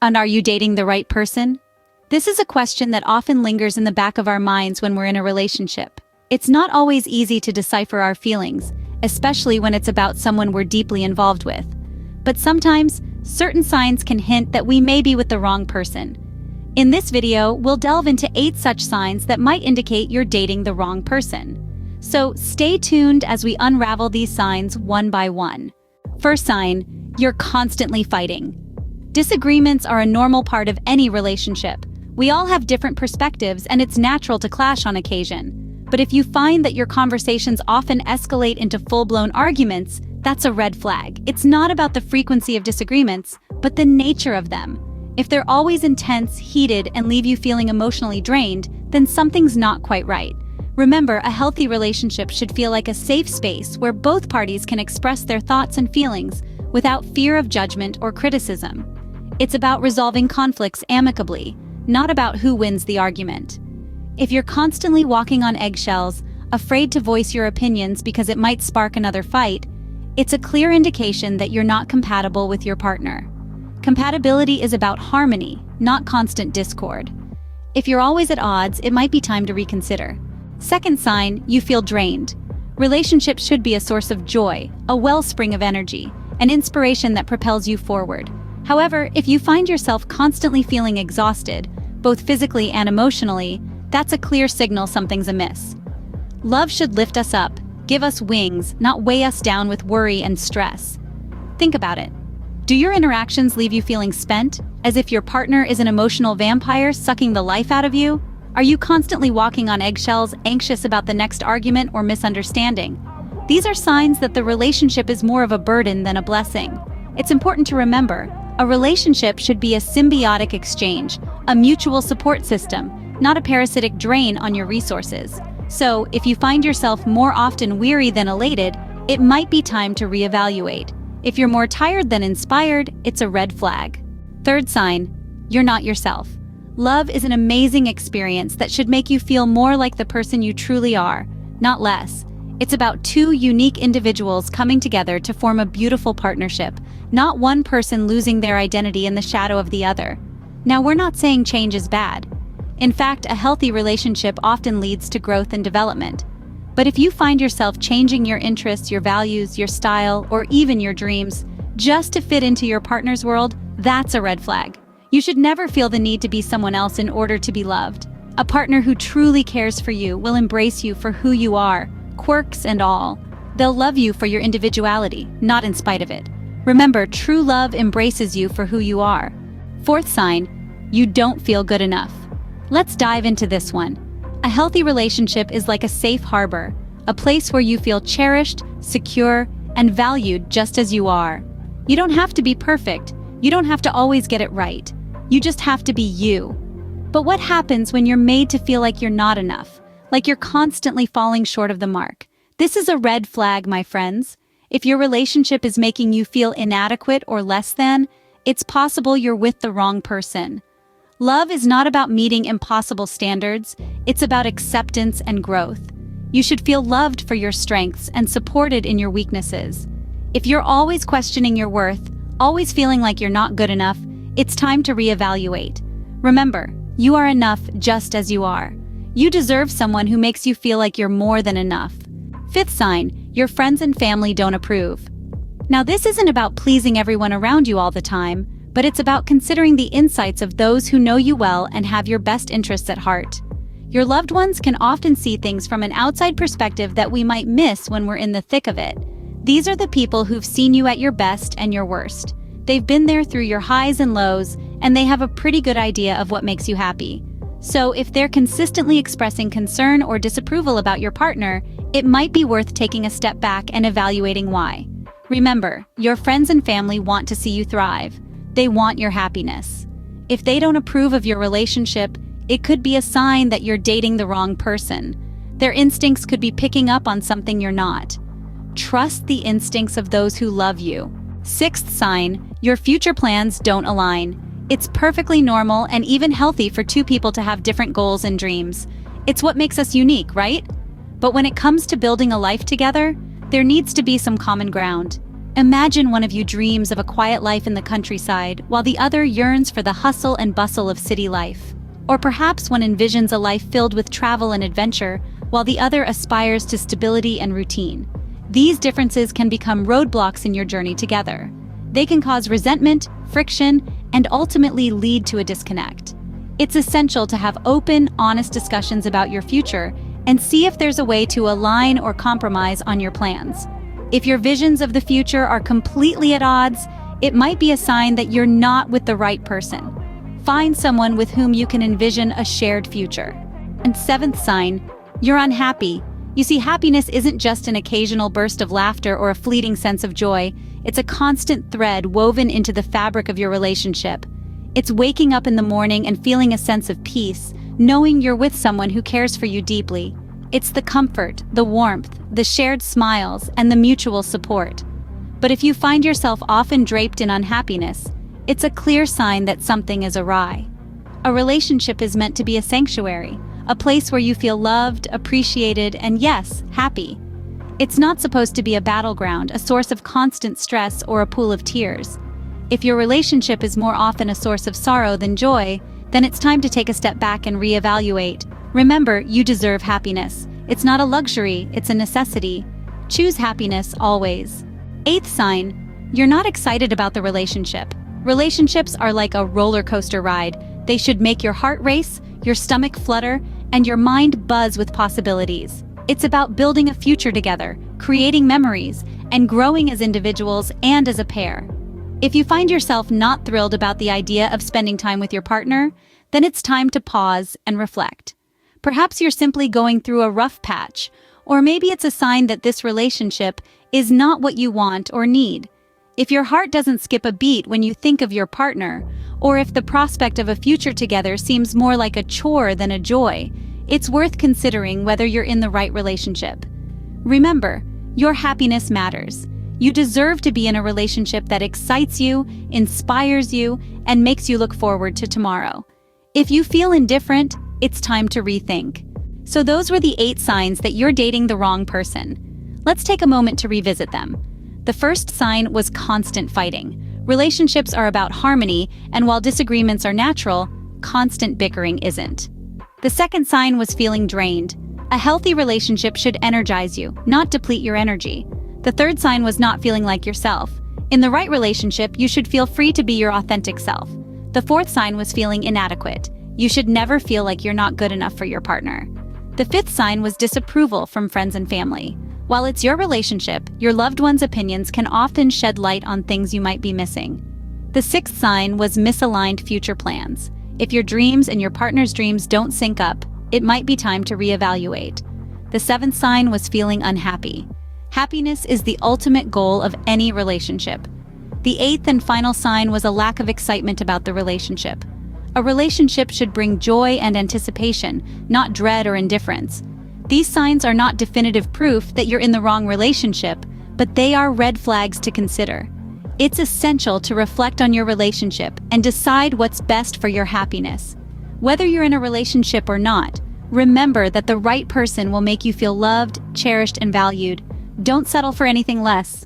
And are you dating the right person? This is a question that often lingers in the back of our minds when we're in a relationship. It's not always easy to decipher our feelings, especially when it's about someone we're deeply involved with. But sometimes, certain signs can hint that we may be with the wrong person. In this video, we'll delve into 8 such signs that might indicate you're dating the wrong person. So stay tuned as we unravel these signs one by one. First sign, you're constantly fighting. Disagreements are a normal part of any relationship. We all have different perspectives, and it's natural to clash on occasion. But if you find that your conversations often escalate into full-blown arguments, that's a red flag. It's not about the frequency of disagreements, but the nature of them. If they're always intense, heated, and leave you feeling emotionally drained, then something's not quite right. Remember, a healthy relationship should feel like a safe space where both parties can express their thoughts and feelings without fear of judgment or criticism. It's about resolving conflicts amicably, not about who wins the argument. If you're constantly walking on eggshells, afraid to voice your opinions because it might spark another fight, it's a clear indication that you're not compatible with your partner. Compatibility is about harmony, not constant discord. If you're always at odds, it might be time to reconsider. Second sign, you feel drained. Relationships should be a source of joy, a wellspring of energy, an inspiration that propels you forward. However, if you find yourself constantly feeling exhausted, both physically and emotionally, that's a clear signal something's amiss. Love should lift us up, give us wings, not weigh us down with worry and stress. Think about it. Do your interactions leave you feeling spent, as if your partner is an emotional vampire sucking the life out of you? Are you constantly walking on eggshells, anxious about the next argument or misunderstanding? These are signs that the relationship is more of a burden than a blessing. It's important to remember, a relationship should be a symbiotic exchange, a mutual support system, not a parasitic drain on your resources. So, if you find yourself more often weary than elated, it might be time to reevaluate. If you're more tired than inspired, it's a red flag. Third sign, you're not yourself. Love is an amazing experience that should make you feel more like the person you truly are, not less. It's about 2 unique individuals coming together to form a beautiful partnership, not one person losing their identity in the shadow of the other. Now, we're not saying change is bad. In fact, a healthy relationship often leads to growth and development. But if you find yourself changing your interests, your values, your style, or even your dreams, just to fit into your partner's world, that's a red flag. You should never feel the need to be someone else in order to be loved. A partner who truly cares for you will embrace you for who you are, quirks and all. They'll love you for your individuality, not in spite of it. Remember, true love embraces you for who you are. Fourth sign, you don't feel good enough. Let's dive into this one. A healthy relationship is like a safe harbor, a place where you feel cherished, secure, and valued just as you are. You don't have to be perfect. You don't have to always get it right. You just have to be you. But what happens when you're made to feel like you're not enough, like you're constantly falling short of the mark? This is a red flag, my friends. If your relationship is making you feel inadequate or less than, it's possible you're with the wrong person. Love is not about meeting impossible standards, it's about acceptance and growth. You should feel loved for your strengths and supported in your weaknesses. If you're always questioning your worth, always feeling like you're not good enough, it's time to reevaluate. Remember, you are enough just as you are. You deserve someone who makes you feel like you're more than enough. Fifth sign, your friends and family don't approve. Now, this isn't about pleasing everyone around you all the time, but it's about considering the insights of those who know you well and have your best interests at heart. Your loved ones can often see things from an outside perspective that we might miss when we're in the thick of it. These are the people who've seen you at your best and your worst. They've been there through your highs and lows, and they have a pretty good idea of what makes you happy. So if they're consistently expressing concern or disapproval about your partner, it might be worth taking a step back and evaluating why. Remember, your friends and family want to see you thrive. They want your happiness. If they don't approve of your relationship, it could be a sign that you're dating the wrong person. Their instincts could be picking up on something you're not. Trust the instincts of those who love you. Sixth sign, your future plans don't align. It's perfectly normal and even healthy for 2 people to have different goals and dreams. It's what makes us unique, right? But when it comes to building a life together, there needs to be some common ground. Imagine one of you dreams of a quiet life in the countryside, while the other yearns for the hustle and bustle of city life. Or perhaps one envisions a life filled with travel and adventure, while the other aspires to stability and routine. These differences can become roadblocks in your journey together. They can cause resentment, friction, and ultimately lead to a disconnect. It's essential to have open, honest discussions about your future and see if there's a way to align or compromise on your plans. If your visions of the future are completely at odds, it might be a sign that you're not with the right person. Find someone with whom you can envision a shared future. And seventh sign, you're unhappy. You see, happiness isn't just an occasional burst of laughter or a fleeting sense of joy. It's a constant thread woven into the fabric of your relationship. It's waking up in the morning and feeling a sense of peace, knowing you're with someone who cares for you deeply. It's the comfort, the warmth, the shared smiles, and the mutual support. But if you find yourself often draped in unhappiness, it's a clear sign that something is awry. A relationship is meant to be a sanctuary, a place where you feel loved, appreciated, and yes, happy. It's not supposed to be a battleground, a source of constant stress, or a pool of tears. If your relationship is more often a source of sorrow than joy, then it's time to take a step back and reevaluate. Remember, you deserve happiness. It's not a luxury, it's a necessity. Choose happiness always. Eighth sign, you're not excited about the relationship. Relationships are like a roller coaster ride. They should make your heart race, your stomach flutter, and your mind buzz with possibilities. It's about building a future together, creating memories, and growing as individuals and as a pair. If you find yourself not thrilled about the idea of spending time with your partner, then it's time to pause and reflect. Perhaps you're simply going through a rough patch, or maybe it's a sign that this relationship is not what you want or need. If your heart doesn't skip a beat when you think of your partner, or if the prospect of a future together seems more like a chore than a joy, it's worth considering whether you're in the right relationship. Remember, your happiness matters. You deserve to be in a relationship that excites you, inspires you, and makes you look forward to tomorrow. If you feel indifferent, it's time to rethink. So those were the 8 signs that you're dating the wrong person. Let's take a moment to revisit them. The first sign was constant fighting. Relationships are about harmony, and while disagreements are natural, constant bickering isn't. The second sign was feeling drained. A healthy relationship should energize you, not deplete your energy. The third sign was not feeling like yourself. In the right relationship, you should feel free to be your authentic self. The fourth sign was feeling inadequate. You should never feel like you're not good enough for your partner. The fifth sign was disapproval from friends and family. While it's your relationship, your loved one's opinions can often shed light on things you might be missing. The sixth sign was misaligned future plans. If your dreams and your partner's dreams don't sync up, it might be time to reevaluate. The seventh sign was feeling unhappy. Happiness is the ultimate goal of any relationship. The eighth and final sign was a lack of excitement about the relationship. A relationship should bring joy and anticipation, not dread or indifference. These signs are not definitive proof that you're in the wrong relationship, but they are red flags to consider. It's essential to reflect on your relationship and decide what's best for your happiness. Whether you're in a relationship or not, remember that the right person will make you feel loved, cherished, and valued. Don't settle for anything less.